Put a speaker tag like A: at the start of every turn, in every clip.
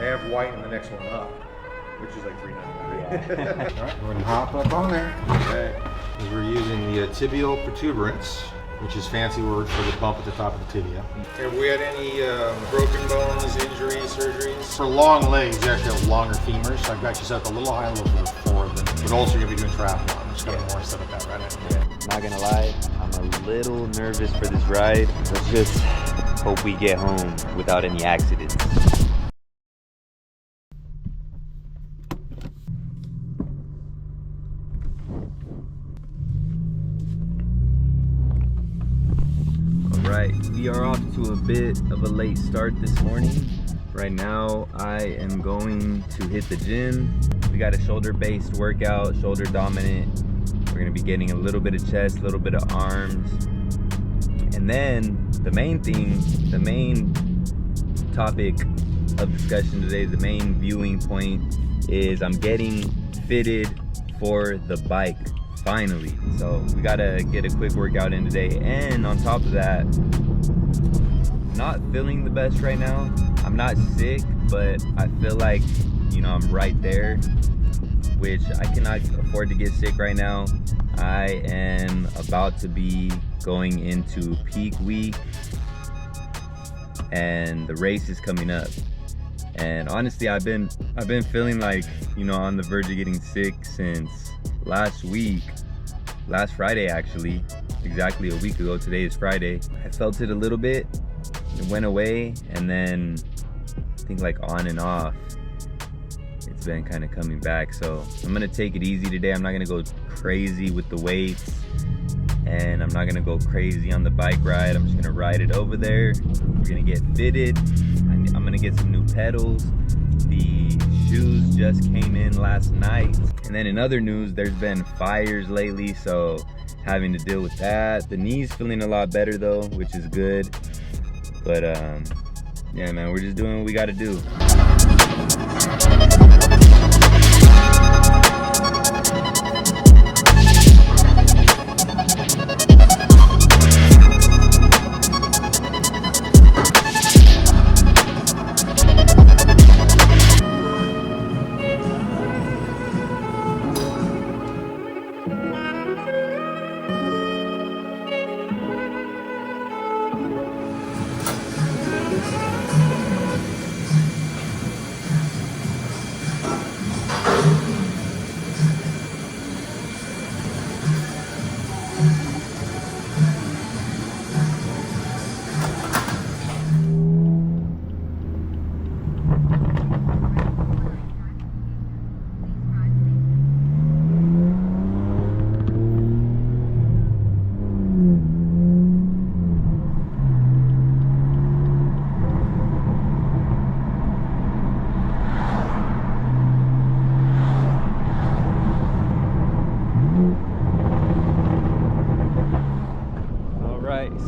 A: They have white in the next one up, which is like $3.99.
B: Yeah. All right, go ahead and hop up on there. Okay. Because we're using the tibial protuberance, which is fancy word for the bump at the top of the tibia. Have we had any broken bones, injuries, surgeries? For long legs, you actually have longer femurs. So I've got you set up a little high, a little bit four of them. But also you're going to be doing triathlon. I'm just going to more set up that right now.
C: Yeah. Not gonna lie, I'm a little nervous for this ride. Let's just hope we get home without any accidents. Alright, we are off to a bit of a late start this morning. Right now, I am going to hit the gym. We got a shoulder-based workout, shoulder dominant. We're gonna be getting a little bit of chest, a little bit of arms. And then the main thing, the main topic of discussion today, the main viewing point is I'm getting fitted for the bike, finally. So we gotta get a quick workout in today. And on top of that, not feeling the best right now. I'm not sick, but I feel like, you know, I'm right there, which I cannot afford to get sick right now. I am about to be going into peak week and the race is coming up. And honestly, I've been feeling like, you know, on the verge of getting sick since last week, last Friday actually, exactly a week ago. Today is Friday. I felt it a little bit, it went away, and then I think like on and off, it's been kind of coming back. So I'm gonna take it easy today. I'm not gonna go crazy with the weights, and I'm not gonna go crazy on the bike ride. I'm just gonna ride it over there. We're gonna get fitted. I'm gonna get some new pedals. The shoes just came in last night. And then in other news, there's been fires lately, so having to deal with that. The knee's feeling a lot better though, which is good. But yeah, man, we're just doing what we gotta do.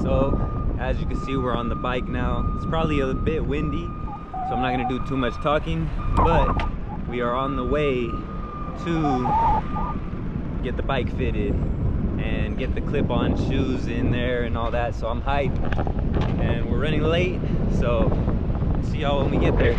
C: So as you can see, we're on the bike now. It's probably a bit windy, so I'm not gonna do too much talking, but we are on the way to get the bike fitted and get the clip-on shoes in there and all that. So I'm hyped, and we're running late, so see y'all when we get there.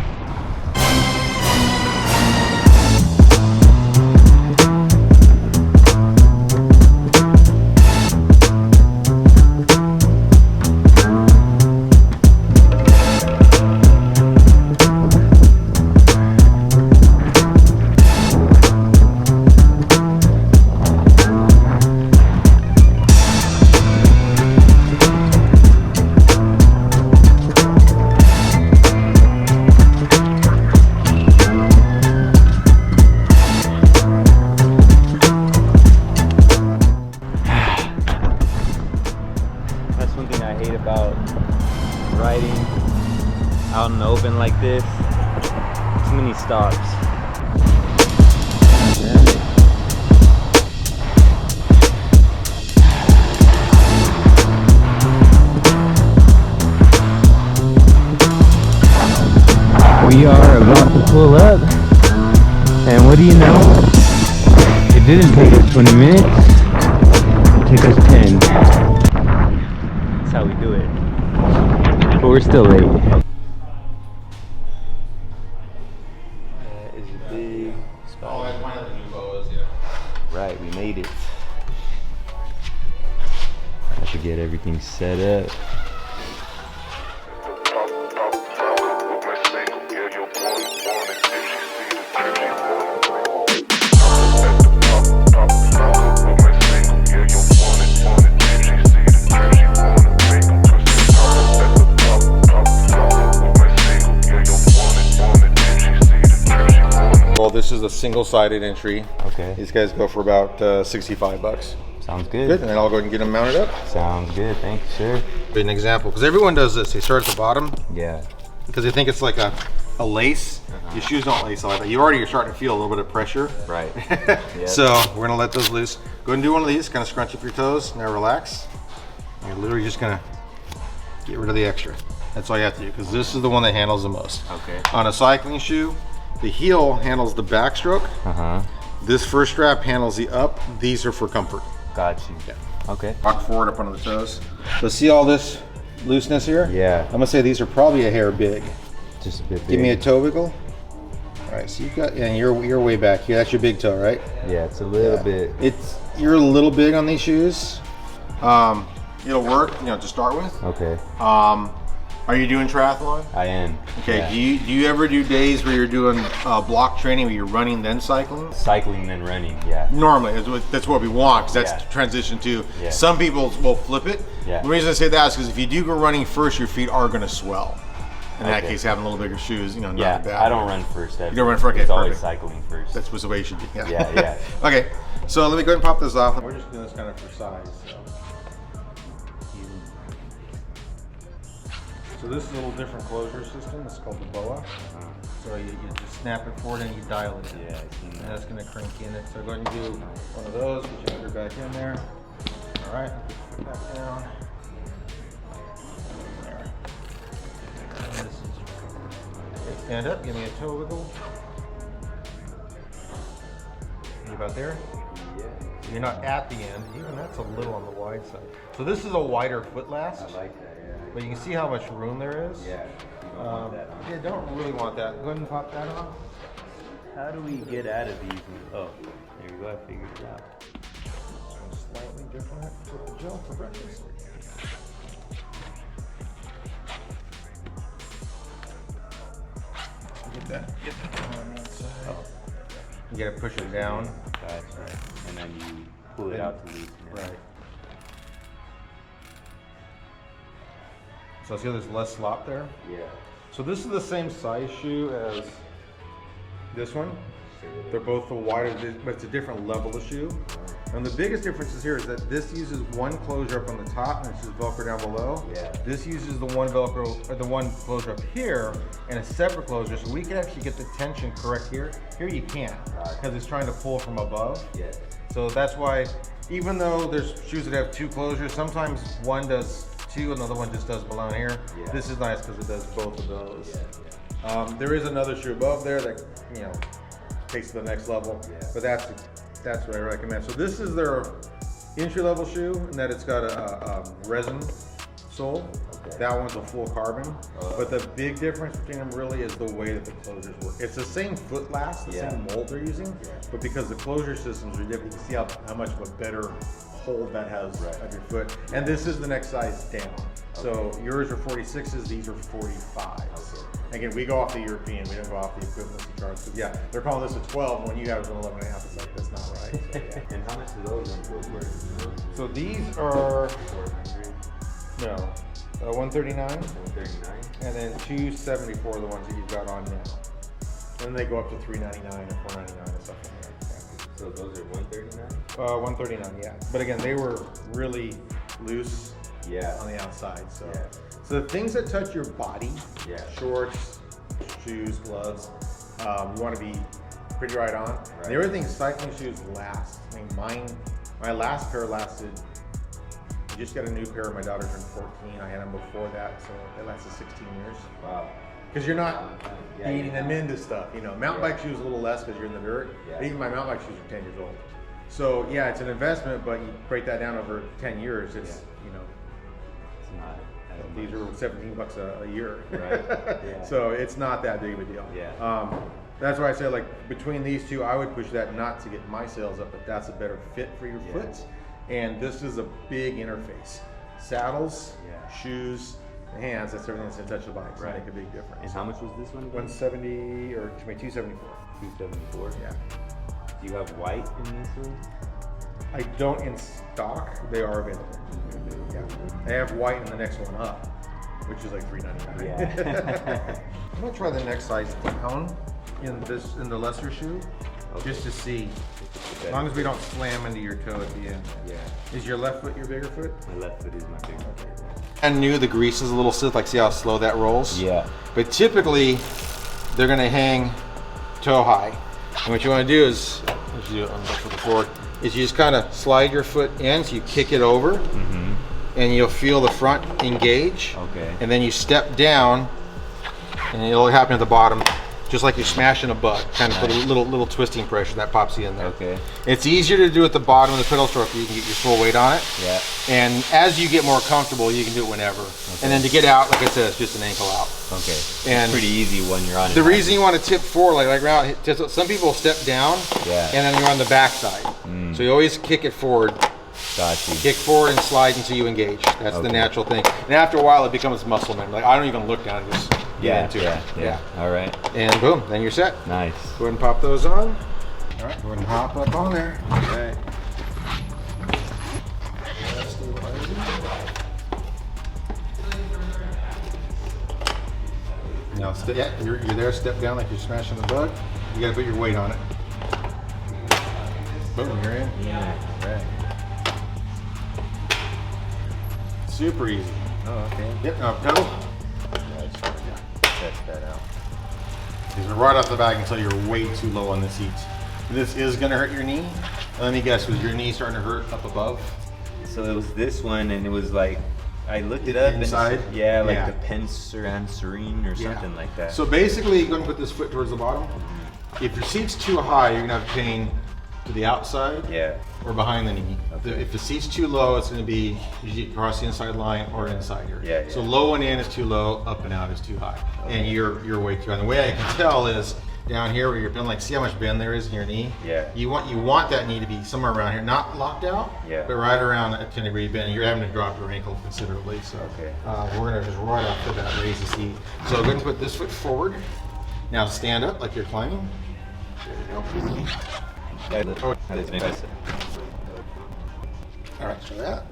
C: Riding out in the open like this, too many stops. We are about to pull up, and what do you know? It didn't take us 20 minutes, it took us 10. That's how we do it. But we're still late. is a big
B: Oh,
C: spot.
B: that's one of the new boas, yeah.
C: Right, we made it. I should get everything set up.
B: Well, this is a single-sided entry.
C: Okay.
B: These guys go for about $65.
C: Sounds good.
B: Good, and then I'll go ahead and get them mounted up.
C: Sounds good. Thank you, sir.
B: An example, because everyone does this. They start at the bottom
C: Yeah.
B: because they think it's like a lace. Your shoes don't lace like that. You're starting to feel a little bit of pressure.
C: Right.
B: So we're gonna let those loose. Go ahead and do one of these. Kind of scrunch up your toes. Now relax. You're literally just gonna get rid of the extra. That's all you have to do, because this is the one that handles the most.
C: Okay.
B: On a cycling shoe, the heel handles the backstroke.
C: Uh-huh.
B: This first strap handles the up. These are for comfort.
C: Got you.
B: Yeah.
C: Okay.
B: Walk forward up onto the toes. So see all this looseness here?
C: Yeah.
B: I'm gonna say these are probably a hair big.
C: Just a bit big.
B: Give me a toe wiggle. All right, so you've got, and you're way back here. That's your big toe, right?
C: Yeah, it's a little bit.
B: You're a little big on these shoes. It'll work, to start with.
C: Okay.
B: Are you doing triathlon?
C: I am.
B: Okay.
C: Yeah.
B: Do you ever do days where you're doing block training, where you're running then cycling?
C: Cycling then running, yeah.
B: Normally, that's what we want, because that's
C: Yeah.
B: transition to.
C: Yeah.
B: Some people will flip it.
C: Yeah.
B: The reason I say that is because if you do go running first, your feet are going to swell. In that
C: Okay.
B: case, having a little bigger shoes, not
C: Yeah,
B: bad.
C: I don't run first. Ever.
B: You don't run first? Okay,
C: It's always
B: perfect.
C: cycling first.
B: That's the way it should be. Yeah.
C: Yeah.
B: Okay, so let me go ahead and pop this off. We're just doing this kind of for size. So this is a little different closure system. It's called the BOA. So you just snap it forward and you dial it in.
C: Yeah, I've seen
B: And
C: that.
B: that's going to crank in it. So go ahead and do one of those. Get your under back in there. All right, put it back down. There. And this is, okay, stand up. Give me a toe wiggle. You about there?
C: Yeah.
B: You're not at the end. Even that's a little on the wide side. So this is a wider foot last.
C: I like that, yeah.
B: But you can see how much room there is.
C: Yeah. You don't want that on.
B: Yeah, don't really want that. Go ahead and pop that on.
C: How do we get out of these? Oh, there we go. I figured it out.
B: Slightly different with the gel for breakfast. Get that on that side.
C: Oh.
B: You gotta push it down.
C: Gotcha. And then you pull it out to loosen it.
B: Right. So see how there's less slop there?
C: Yeah.
B: So this is the same size shoe as this one. They're both the wider, but it's a different level of shoe. And the biggest difference is here is that this uses one closure up on the top and it's just Velcro down below.
C: Yeah.
B: This uses the one Velcro, or the one closure up here and a separate closure, so we can actually get the tension correct here. Here you can't, because it's trying to pull from above.
C: Yeah.
B: So that's why, even though there's shoes that have two closures, sometimes one does two, another one just does below here.
C: Yeah.
B: This is nice because it does both of those. There is another shoe above there that takes to the next level, but that's what I recommend. So this is their entry-level shoe, in that it's got a resin sole. Okay. That one's a full carbon, but the big difference between them really is the way that the closures work. It's the same foot last, the same mold they're using, but because the closure systems are different, you can see how much of a better hold that has of your foot. And this is the next size down. So yours are 46s, these are 45s. Again, we go off the European, we don't go off the equivalency charts. So yeah, they're calling this a 12 when you have an 11 and a half. It's like, that's not right. So, yeah.
C: And how much are those on footwear?
B: So these are,
C: 400.
B: no, 139,
C: 139.
B: and then 274 are the ones that you've got on now. Then they go up to 399 or 499 and stuff like that.
C: So those are 139?
B: 139, yeah. But again, they were really loose
C: Yeah.
B: on the outside. So,
C: Yeah.
B: so the things that touch your body,
C: Yeah.
B: shorts, shoes, gloves, you want to be pretty right on.
C: Right.
B: The other thing, cycling shoes last. I mean, my last pair lasted. I just got a new pair. My daughter turned 14. I had them before that, so it lasted 16 years.
C: Wow.
B: Because you're not
C: Yeah,
B: beating them into stuff. Mountain bike shoes a little less because you're in the dirt.
C: Yeah.
B: But even my mountain bike shoes are 10 years old. So yeah, it's an investment, but you break that down over 10 years. It's
C: It's not. as
B: these
C: much.
B: are $17 a year.
C: Right. Yeah.
B: So it's not that big of a deal.
C: Yeah.
B: That's why I say, like, between these two, I would push that not to get my sails up, but that's a better fit for your foot. And this is a big interface. Saddles, shoes, hands, that's everything that's going to touch the bike. So make a big difference.
C: And how much was this one again?
B: 170 or 274.
C: 274.
B: Yeah.
C: Do you have white in this one?
B: I don't in stock. They are available. Yeah. I have white in the next one up, which is like $3.99.
C: Yeah.
B: I'm gonna try the next size down in the lesser shoe, just to see. As long as we don't slam into your toe at the end.
C: Yeah.
B: Is your left foot your bigger foot?
C: My left foot is my bigger foot.
B: I knew the grease is a little stiff, like see how slow that rolls?
C: Yeah.
B: But typically, they're gonna hang toe high. And what you wanna do is, as you do on the forward, is you just kind of slide your foot in, so you kick it over, and you'll feel the front engage.
C: Okay.
B: And then you step down, and it'll happen at the bottom, just like you're smashing a bug. Kind of put a little twisting pressure that pops you in there.
C: Okay.
B: It's easier to do at the bottom of the pedal stroke. You can get your full weight on it.
C: Yeah.
B: And as you get more comfortable, you can do it whenever. Okay. And then to get out, like I said, it's just an ankle out.
C: Okay.
B: And
C: it's pretty easy when you're on it.
B: The reason you want to tip forward, like around, some people step down, and then you're on the back side. So you always kick it forward.
C: Got you.
B: Kick forward and slide until you engage. That's the natural thing. And after a while, it becomes muscle memory. Like I don't even look down; just get into it.
C: Yeah. All right.
B: And boom, then you're set.
C: Nice.
B: Go ahead and pop those on. All right, go ahead and hop up on there.
C: Okay.
B: Now, you're there. Step down like you're smashing the bug. You got to put your weight on it. Boom, you're in.
C: Yeah. Right.
B: Super easy.
C: Oh, okay.
B: Yep. Now pedal.
C: Test that out.
B: These are right off the back until you're way too low on the seats. This is going to hurt your knee. Let me guess, was your knee starting to hurt up above?
C: So it was this one, and it was like, I looked it up.
B: Inside?
C: And like the Penserine or something like that.
B: So basically, you're going to put this foot towards the bottom. If your seat's too high, you're going to have pain to the outside or behind the knee. Okay. If the seat's too low, it's going to be usually across the inside line or inside here. So low and in is too low, up and out is too high. Okay. And you're way too high. And the way I can tell is down here where you're feeling, like, see how much bend there is in your knee? You want that knee to be somewhere around here, not locked out, but right around a 10-degree bend. You're having to drop your ankle considerably. So we're going to just right off the bat raise the seat. So go ahead and put this foot forward. Now stand up like you're climbing. There you go. All right, so that.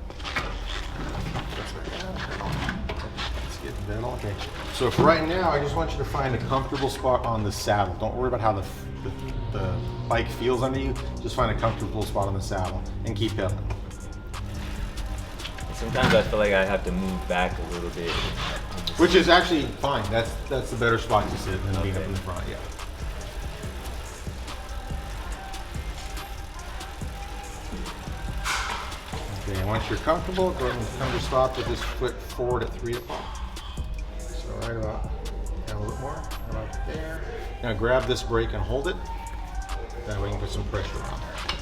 B: Let's get in bed. Okay. So for right now, I just want you to find a comfortable spot on the saddle. Don't worry about how the bike feels under you. Just find a comfortable spot on the saddle and keep pedaling.
C: Sometimes I feel like I have to move back a little bit.
B: Which is actually fine. That's the better spot to sit than being up in the front. Yeah. Okay, and once you're comfortable, go ahead and come to stop with this foot forward at 3 o'clock. So right about, a little bit more, about there. Now grab this brake and hold it. That way you can put some pressure on there.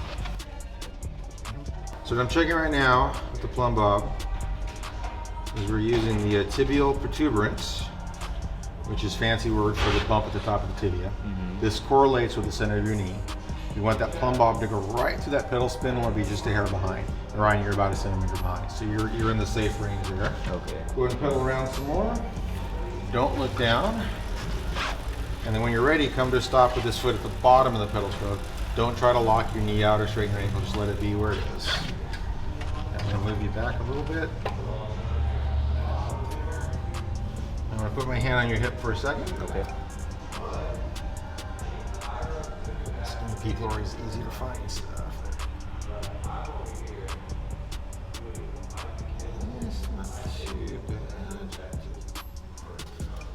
B: So what I'm checking right now with the plumb bob is we're using the tibial protuberance, which is fancy word for the bump at the top of the tibia. This correlates with the center of your knee. You want that plumb bob to go right through that pedal spin, or be just a hair behind. Ryan, you're about a centimeter behind, so you're in the safe range there.
C: Okay.
B: Go ahead and pedal around some more. Don't look down. And then when you're ready, come to a stop with this foot at the bottom of the pedal stroke. Don't try to lock your knee out or straighten your ankle, just let it be where it is. I'm gonna move you back a little bit. I'm gonna put my hand on your hip for a second.
C: Okay.
B: People are always easy to find stuff. It's not too bad.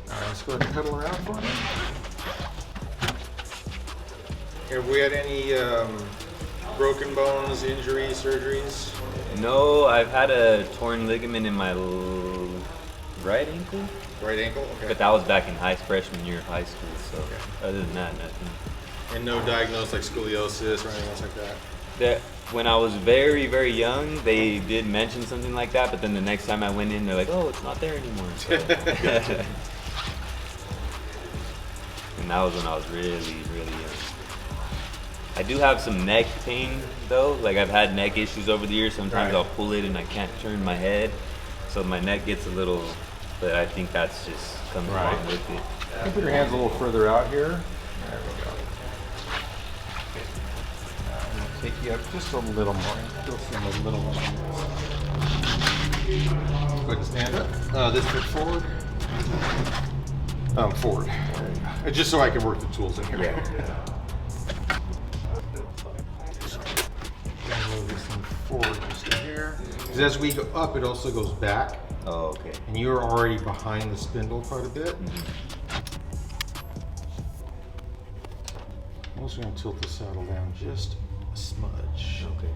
B: All right, let's go ahead and pedal around for me. Have we had any broken bones, injuries, surgeries?
C: No, I've had a torn ligament in my right ankle.
B: Right ankle? Okay.
C: But that was back in freshman year of high school, so other than that, nothing.
B: And no diagnosed like scoliosis or anything else like that?
C: That when I was very, very young, they did mention something like that, but then the next time I went in, they're like, oh, it's not there anymore. So. And and that was when I was really young. I do have some neck pain though. Like I've had neck issues over the years. Sometimes I'll pull it and I can't turn my head, so my neck gets a little. But I think that's just comes along with it.
B: You can put your hands a little further out here. There we go. I'm gonna take you up just a little more. Still seem a little on this. Go ahead and stand up. This foot forward. Forward. Just so I can work the tools in here.
C: Yeah.
B: Move this thing forward just a hair. Because as we go up, it also goes back.
C: Oh, okay.
B: And you're already behind the spindle quite a bit. I'm also going to tilt the saddle down just a smudge.
C: Okay.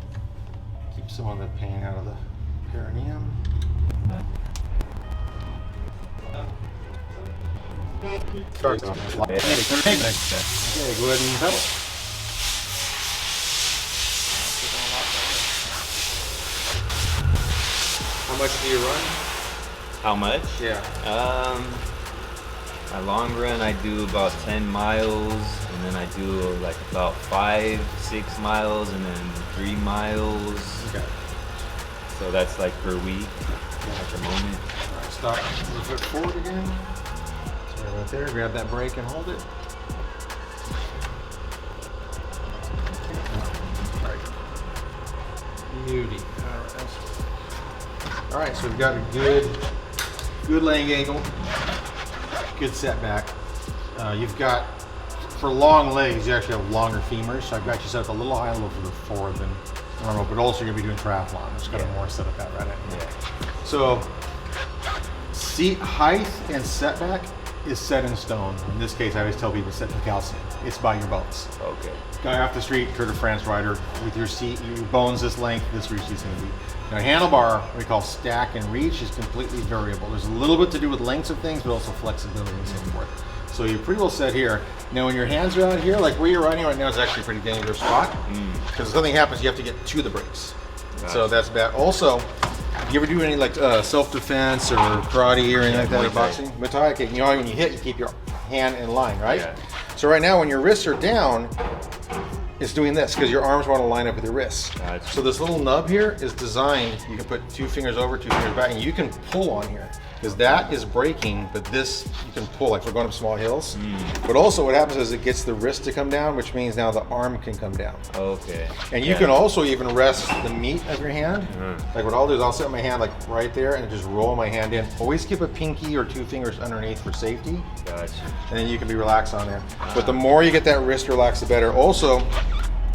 B: Keep some of the pain out of the perineum. Start. Okay, go ahead and pedal. How much do you run?
C: How much?
B: Yeah.
C: My long run I do about 10 miles, and then I do like about 5-6 miles, and then 3 miles.
B: Okay.
C: So that's like per week at the moment.
B: All right, stop. Move your foot forward again. So right there, grab that brake and hold it. All right. Beauty. All right, so we've got a good laying angle, good setback. You've got, for long legs, you actually have longer femurs, so I've got you set up a little higher, a little forward than normal, but also you're gonna be doing triathlon. It's got a more set up that right at you.
C: Yeah.
B: So, seat height and setback is set in stone. In this case, I always tell people set in calcium. It's by your bones.
C: Okay.
B: Guy off the street, Tour de France rider, with your seat, your bones this length, this where your seat's gonna be. Now, handlebar, what we call stack and reach, is completely variable. There's a little bit to do with lengths of things, but also flexibility and so forth. So you're pretty well set here. Now, when your hands are out here, like where you're riding right now is actually a pretty dangerous spot, because if something happens, you have to get to the brakes.
C: Gotcha.
B: So that's bad. Also, you ever do any like self-defense or karate or anything like that, or boxing? Muay Thai, okay, you know when you hit, you keep your hand in line, right?
C: Yeah.
B: So right now, when your wrists are down, it's doing this because your arms want to line up with your wrists.
C: Gotcha.
B: So this little nub here is designed, you can put 2 fingers over, 2 fingers back, and you can pull on here. Because that is braking, but this you can pull, like we're going up small hills. But also what happens is it gets the wrist to come down, which means now the arm can come down.
C: Okay.
B: And you can also even rest the meat of your hand. Like what I'll do is I'll set my hand like right there and just roll my hand in. Always keep a pinky or 2 fingers underneath for safety.
C: Gotcha.
B: And then you can be relaxed on there. But the more you get that wrist relaxed, the better. Also,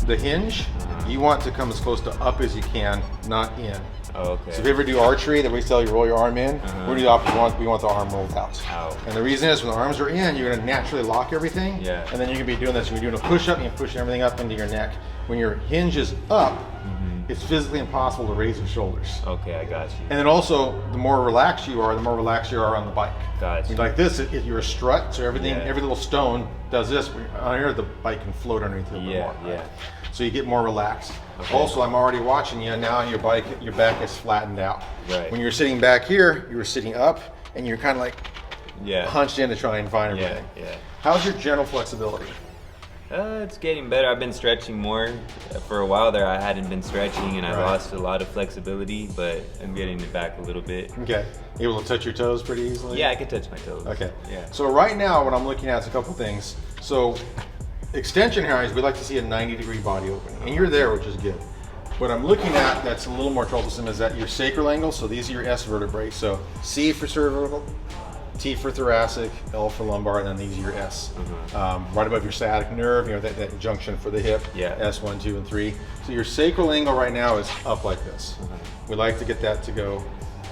B: the hinge, you want to come as close to up as you can, not in.
C: Okay.
B: So if you ever do archery, that we tell you roll your arm in, we do the opposite. We want the arm rolled out.
C: Out.
B: And the reason is when the arms are in, you're going to naturally lock everything.
C: Yeah.
B: And then you're going to be doing this. You're doing a push up and you're pushing everything up into your neck. When your hinge is up, it's physically impossible to raise your shoulders.
C: Okay, I got you.
B: And then also, the more relaxed you are on the bike.
C: Gotcha.
B: Like this, you're a strut, so everything,
C: Yeah.
B: every little stone does this. On here, the bike can float underneath a little bit more.
C: Yeah.
B: So you get more relaxed.
C: Okay.
B: Also, I'm already watching you now. Your bike, your back is flattened out.
C: Right.
B: When you're sitting back here, you were sitting up, and you're kind of like
C: Yeah.
B: hunched in to try and find everything.
C: Yeah.
B: How's your general flexibility?
C: It's getting better. I've been stretching more. For a while there, I hadn't been stretching, and I
B: Right.
C: lost a lot of flexibility, but I'm getting it back a little bit.
B: Okay. Able to touch your toes pretty easily?
C: Yeah, I can touch my toes.
B: Okay.
C: Yeah.
B: So right now, what I'm looking at is a couple things. So extension highs, we like to see a 90-degree body opening, and you're there, which is good. What I'm looking at that's a little more troublesome is that your sacral angle, so these are your S vertebrae. So C for cervical, T for thoracic, L for lumbar, and then these are your S. Right above your sciatic nerve, you know, that junction for the hip,
C: Yeah.
B: S, 1, 2, and 3. So your sacral angle right now is up like this. We like to get that to go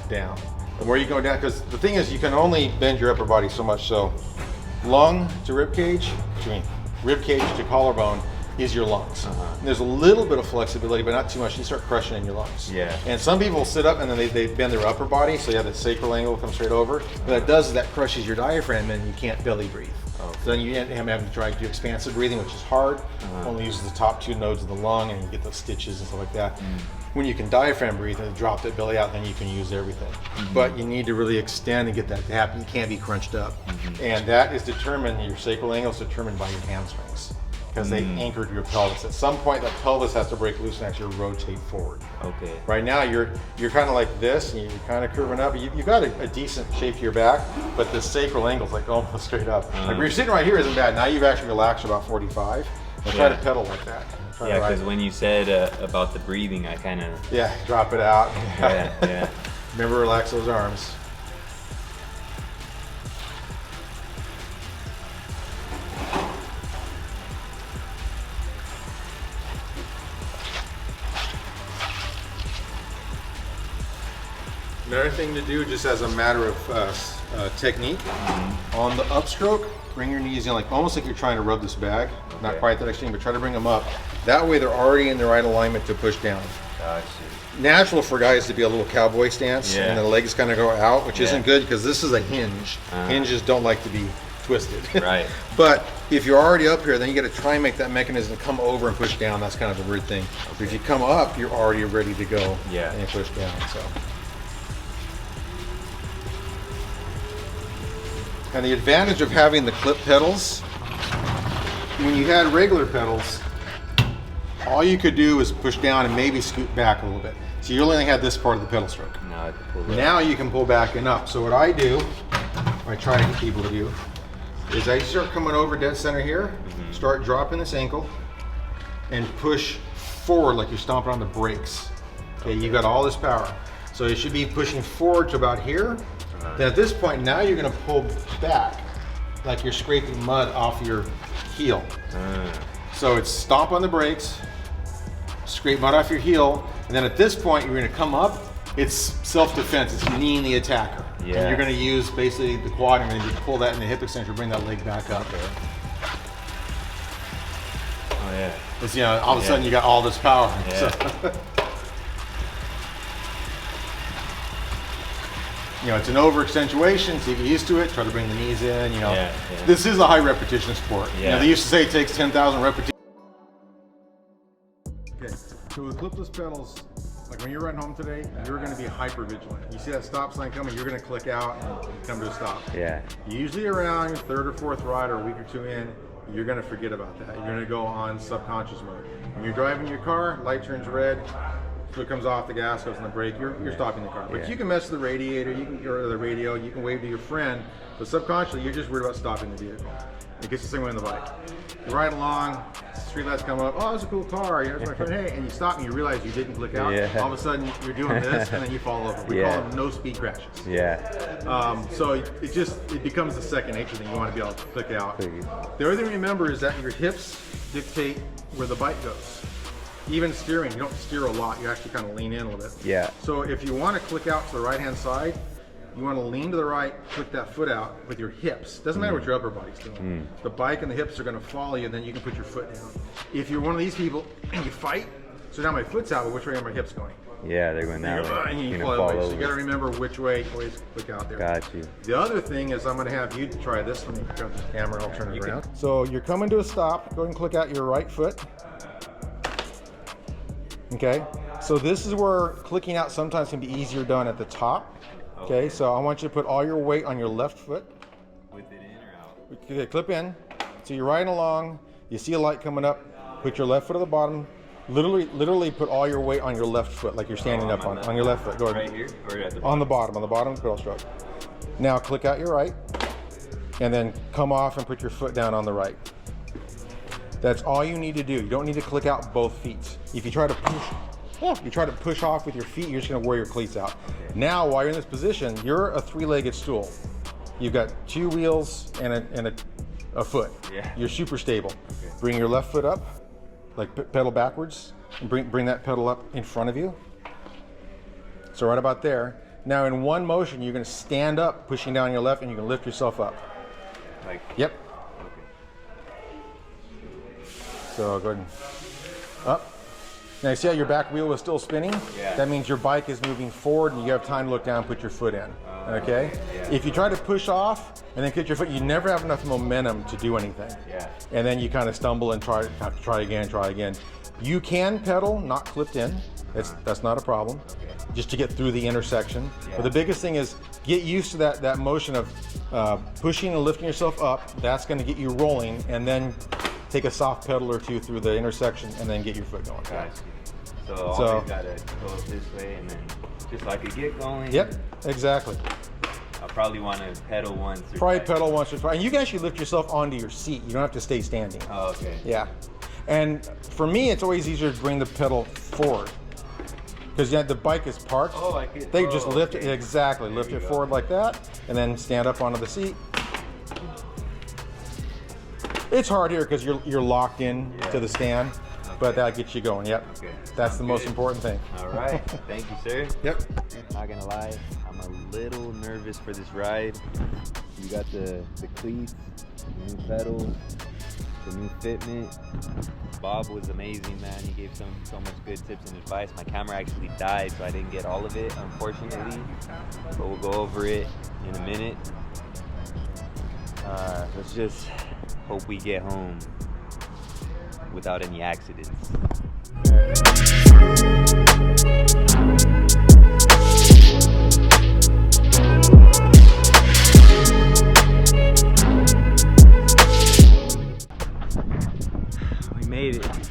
B: down. The more you go down, because the thing is you can only bend your upper body so much. So lung to rib cage, rib cage to collarbone is your lungs. And there's a little bit of flexibility, but not too much. You start crushing in your lungs.
C: Yeah.
B: And some people sit up and then they bend their upper body, so you have that sacral angle come straight over. What that does is that crushes your diaphragm and you can't belly breathe. So then you end up having to try to do expansive breathing, which is hard. Only uses the top 2 nodes of the lung and you get those stitches and stuff like that. when you can diaphragm breathe and drop that belly out, then you can use everything. But you need to really extend and get that to happen. You can't be crunched up. And that is determined, your sacral angle is determined by your hamstrings, because they anchor to your pelvis. At some point, that pelvis has to break loose and actually rotate forward.
C: Okay.
B: Right now, you're kind of like this, and you're kind of curving up. You've got a decent shape to your back, but the sacral angle's like almost straight up. Like where you're sitting right here isn't bad. Now you've actually relaxed about 45. And try to pedal like that.
C: Yeah, because when you said about the breathing, I kind of...
B: Yeah, drop it out.
C: Yeah.
B: Remember, relax those arms. Another thing to do, just as a matter of technique, on the upstroke, bring your knees in like almost like you're trying to rub this bag. Not quite that extreme, but try to bring them up. That way they're already in the right alignment to push down.
C: Gotcha.
B: Natural for guys to be a little cowboy stance, and the legs kind of go out, which isn't good because this is a hinge. Hinges don't like to be twisted. Right. But if you're already up here, then you got to try and make that mechanism come over and push down. That's kind of a weird thing. If you come up, you're already ready to go and push down. So. And the advantage of having the clip pedals, when you had regular pedals, all you could do is push down and maybe scoot back a little bit. So you only had this part of the pedal stroke. Now you can pull back and up. So what I do, or I try to get people to do, is I start coming over dead center here, start dropping this ankle, and push forward like you're stomping on the brakes. Okay, you got all this power. So you should be pushing forward to about here. Then at this point, now you're going to pull back like you're scraping mud off your heel. So it's stomp on the brakes, scrape mud off your heel, and then at this point, you're going to come up. It's self-defense. It's kneeing the attacker. And you're going to use basically the quad and then just pull that in the hip extension, bring that leg back up.
C: Oh yeah.
B: It's, all of a sudden you got all this power. So. It's an over-accentuation, so you get used to it, try to bring the knees in, This is a high repetition sport. They used to say it takes 10,000 repetitions. Okay, so with clipless pedals, like when you're riding home today, you're gonna be hyper vigilant. You see that stop sign coming, you're gonna click out and come to a stop. Usually around your third or fourth ride or a week or two in, you're gonna forget about that. You're gonna go on subconscious mode. When you're driving your car, light turns red, foot comes off, the gas goes on the brake, you're stopping the car. But you can mess with the radiator, or the radio, you can wave to your friend, but subconsciously you're just worried about stopping the vehicle. It gets the same way on the bike. You ride along, street lights come up, oh, that's a cool car, here's my friend, hey, and you stop and you realize you didn't click out. All of a sudden you're doing this and then you fall over. We call them no speed crashes. So it becomes the second nature thing. You want to be able to click out. The other thing to remember is that your hips dictate where the bike goes. Even steering, you don't steer a lot, you actually kind of lean in a little bit. So if you want to click out to the right hand side, you want to lean to the right, click that foot out with your hips. Doesn't matter what your upper body's doing. The bike and the hips are going to follow you, and then you can put your foot down. If you're one of these people and you fight, so now my foot's out, but which way are my hips going?
C: They're going that way.
B: And you fall over. So you got to remember which way, always click out there.
C: Got you.
B: The other thing is I'm going to have you try this. Let me grab the camera, I'll turn it around. So you're coming to a stop, go ahead and click out your right foot. Okay, so this is where clicking out sometimes can be easier done at the top. Okay, so I want you to put all your weight on your left foot.
C: With it in or out?
B: Okay, clip in. So you're riding along, you see a light coming up, put your left foot at the bottom. Literally put all your weight on your left foot, like you're standing up on your left foot. Go ahead.
C: Right here? Or at the
B: bottom? On the bottom of the pedal stroke. Now click out your right, and then come off and put your foot down on the right. That's all you need to do. You don't need to click out both feet. If you try to push off with your feet, you're just gonna wear your cleats out. Now, while you're in this position, you're a three-legged stool. You've got two wheels and a foot. You're super stable. Bring your left foot up, like pedal backwards, and bring that pedal up in front of you. So right about there. Now in one motion, you're gonna stand up, pushing down your left, and you can lift yourself up. Yep. So go ahead and up. Now you see how your back wheel is still spinning? That means your bike is moving forward and you have time to look down and put your foot in. Okay? If you try to push off and then get your foot, you never have enough momentum to do anything. And then you kind of stumble and try again. You can pedal, not clipped in. That's not a problem. Just to get through the intersection.
C: Yeah.
B: But the biggest thing is get used to that motion of pushing and lifting yourself up. That's going to get you rolling, and then take a soft pedal or two through the intersection, and then get your foot going.
C: Gotcha. So always gotta go this way, and then just so I could get going.
B: Yep, exactly.
C: I'll probably want to pedal once.
B: Probably pedal once or twice, and you can actually lift yourself onto your seat. You don't have to stay standing.
C: Oh, okay.
B: Yeah, and for me, it's always easier to bring the pedal forward. Because the bike is parked, they just lift it, exactly, lift it forward like that, and then stand up onto the seat. It's hard here because you're locked in to the stand, but that gets you going, yep.
C: Okay.
B: That's the most important thing.
C: All right, thank you, sir.
B: Yep.
C: Not gonna lie, I'm a little nervous for this ride. You got the cleats, the new pedals, the new fitment. Bob was amazing, man. He gave so much good tips and advice. My camera actually died, so I didn't get all of it, unfortunately. But we'll go over it in a minute. Let's just hope we get home without any accidents. We made it.